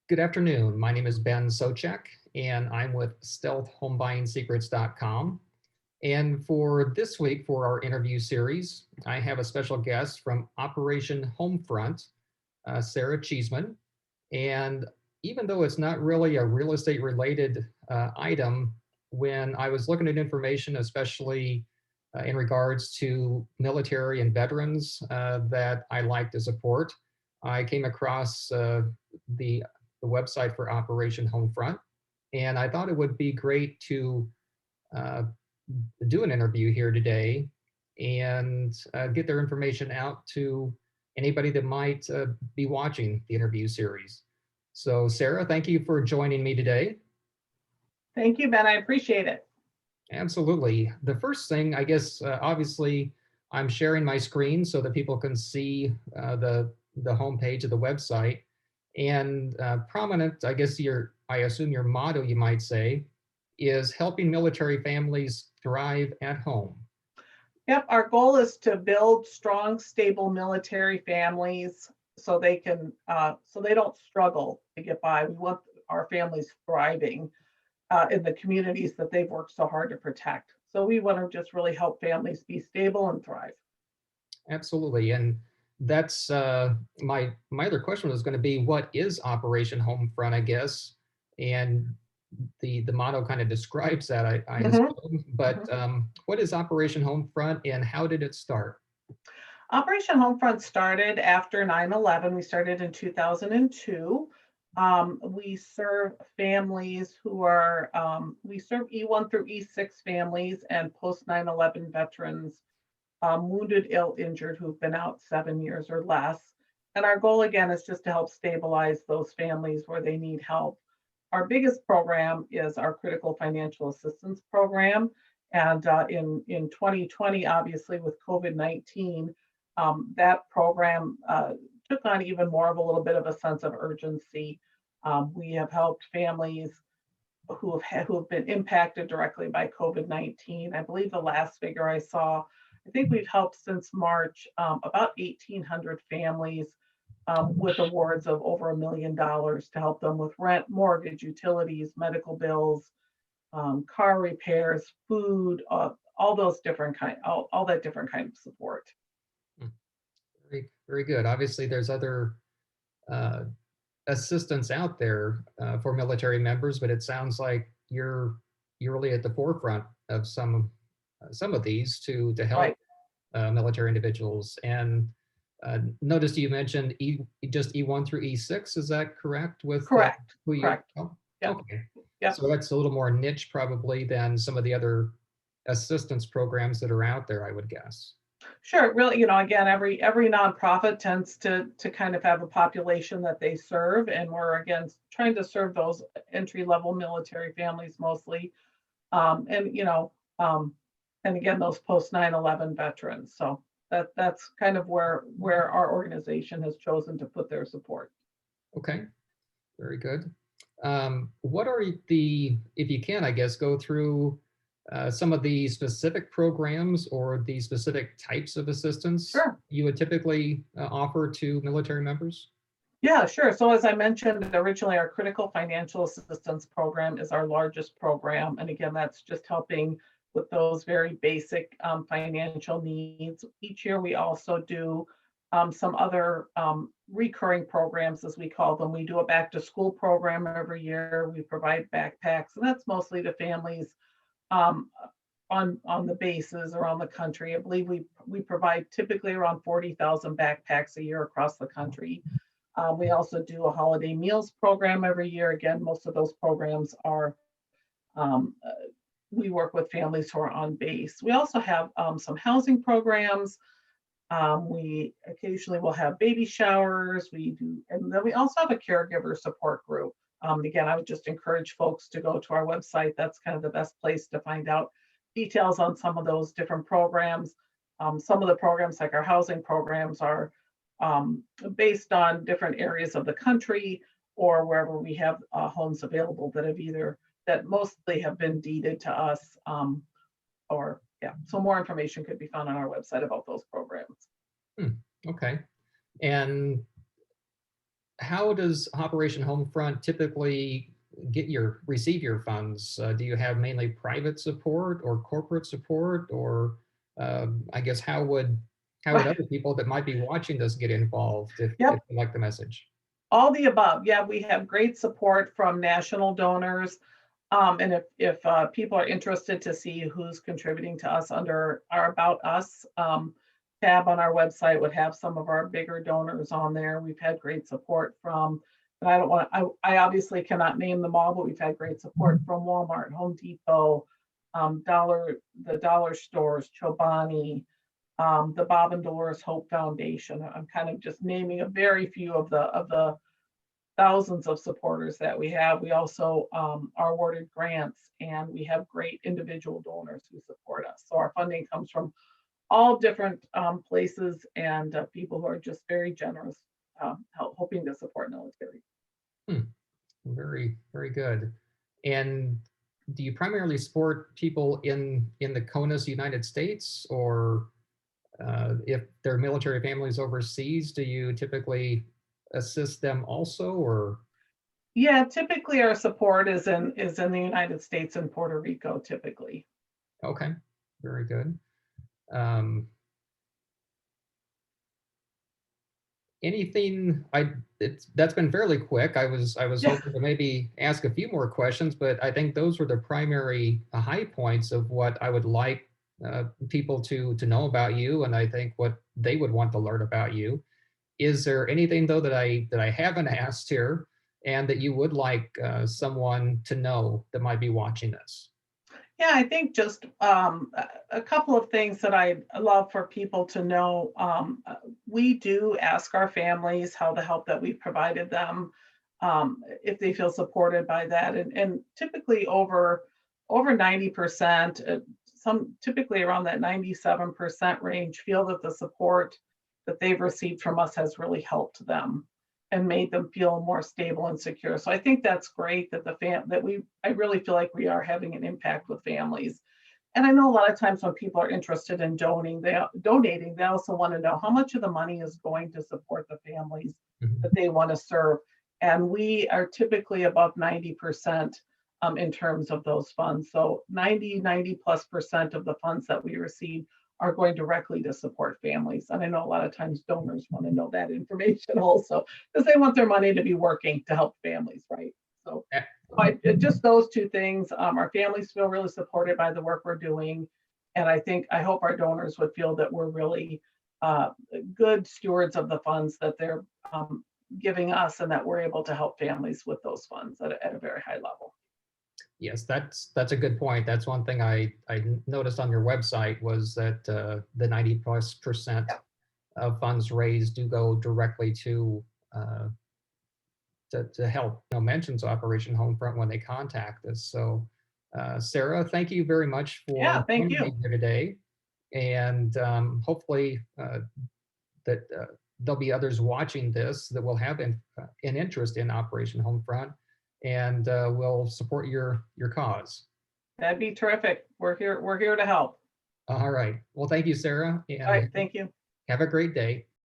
Good afternoon. My name is Ben Souchek, and I'm with StealthHomeBuyingSecrets.com. And for this week, for our interview series, I have a special guest from Operation Homefront, Sarah Cheesman. And even though it's not really a real estate related item, when I was looking at information, especially in regards to military and veterans that I like to support, I came across the, the website for Operation Homefront. And I thought it would be great to uh, do an interview here today and get their information out to anybody that might be watching the interview series. So, Sarah, thank you for joining me today. Thank you, Ben. I appreciate it. Absolutely. The first thing, I guess, obviously, I'm sharing my screen so that people can see the homepage of the website. And prominent, I guess I assume your motto, you might say, is helping military families thrive at home. Yep, our goal is to build strong, stable military families so they don't struggle to get by. We want our families thriving in the communities that they've worked so hard to protect. So we want to just really help families be stable and thrive. Absolutely. And that's my other question was going to be, what is Operation Homefront, I guess? And the motto kind of describes that, I Mhm, assume. But mhm. what is Operation Homefront and how did it start? Operation Homefront started after 9/11. We started in 2002. We serve families we serve E1 through E6 families and post 9/11 veterans, wounded, ill, injured, who've been out 7 years or less. And our goal again is just to help stabilize those families where they need help. Our biggest program is our critical financial assistance program. And in 2020, obviously with COVID-19, that program took on even more of a little bit of a sense of urgency. We have helped families who have been impacted directly by COVID-19. I believe the last figure I saw, I think we've helped since March about 1,800 families with awards of over $1 million to help them with rent, mortgage, utilities, medical bills, car repairs, food, all those different all that different kind of support. Hmm, very, very good. Obviously, there's other uh, assistance out there for military members, but it sounds like you're really at the forefront of some of these to help Right. military individuals. And notice you mentioned just E1 through E6. Is that correct? With Correct. who you? Correct. Oh, Yep. okay. Yep. So that's a little more niche probably than some of the other assistance programs that are out there, I would guess. Sure. Really, again, every nonprofit tends to kind of have a population that they serve, and we're again trying to serve those entry level military families mostly, and um, and again those post 9/11 veterans. So that's kind of where our organization has chosen to put their support. Okay, very good. What are if you can, I guess, go through some of the specific programs or the specific types of assistance Sure. you would typically offer to military members? Yeah, sure. So as I mentioned originally, our critical financial assistance program is our largest program. And again, that's just helping with those very basic financial needs. Each year, we also do some other recurring programs, as we call them. We do a back to school program every year. We provide backpacks, and that's mostly to families um, on the bases around the country. I believe we provide typically around 40,000 backpacks a year across the country. We also do a holiday meals program every year. Again, most of those programs are, um, uh, we work with families who are on base. We also have some housing programs. We occasionally will have baby showers. We do, and then we also have a caregiver support group. Again, I would just encourage folks to go to our website. That's kind of the best place to find out details on some of those different programs. Some of the programs, like our housing programs, are um, based on different areas of the country or wherever we have homes available that mostly have been deeded to us, or yeah. So more information could be found on our website about those programs. Hmm, okay. And how does Operation Homefront typically receive your funds? Do you have mainly private support or corporate support, or I guess how would other people that might be watching this get involved if Yep, they like the message? all the above. Yeah, we have great support from national donors. And if people are interested to see who's contributing to us under our About Us tab on our website would have some of our bigger donors on there. We've had great support from, and I don't want I obviously cannot name them all, but we've had great support from Walmart, Home Depot, the dollar stores, Chobani, the Bob and Dolores Hope Foundation. I'm kind of just naming a very few of the thousands of supporters that we have. We also are awarded grants, and we have great individual donors who support us. So our funding comes from all different places and people who are just very generous, hoping to support military. Hmm, very, very good. And do you primarily support people in the CONUS United States, or if they're military families overseas, do you typically assist them also, or? Yeah, typically our support is in the United States and Puerto Rico, typically. Okay, very good. Um, anything that's been fairly quick. I was Yeah, hoping to maybe ask a few more questions, but I think those were the primary high points of what I would like people to know about you, and I think what they would want to learn about you. Is there anything though that I haven't asked here, and that you would like someone to know that might be watching this? yeah, I think just a couple of things that I love for people to know. We do ask our families how the help that we've provided them, if they feel supported by that, and typically over 90%, some typically around that 97% range, feel that the support that they've received from us has really helped them and made them feel more stable and secure. So I think that's great that I really feel like we are having an impact with families. And I know a lot of times when people are interested in donating, they also want to know how much of the money is going to support the families Mhm. that they want to serve. And we are typically above 90% in terms of those funds. So 90 plus percent of the funds that we receive are going directly to support families. And I know a lot of times donors want to know that information also, because they want their money to be working to help families, right? So Eh, just those two things, our families feel really supported by the work we're doing. And I hope our donors would feel that we're really uh, good stewards of the funds that they're giving us, and that we're able to help families with those funds at a very high level. Yes, that's a good point. That's one thing I noticed on your website was that the 90+% of funds raised do go directly uh, to help, mentions Operation Homefront when they contact us. So, Sarah, thank you very much Yeah, for thank joining you. me here today, and hopefully that there'll be others watching this that will have an interest in Operation Homefront, and will support your cause. That'd be terrific. We're here to help. All right. Well, thank you, Sarah, All right, and thank you. have a great day.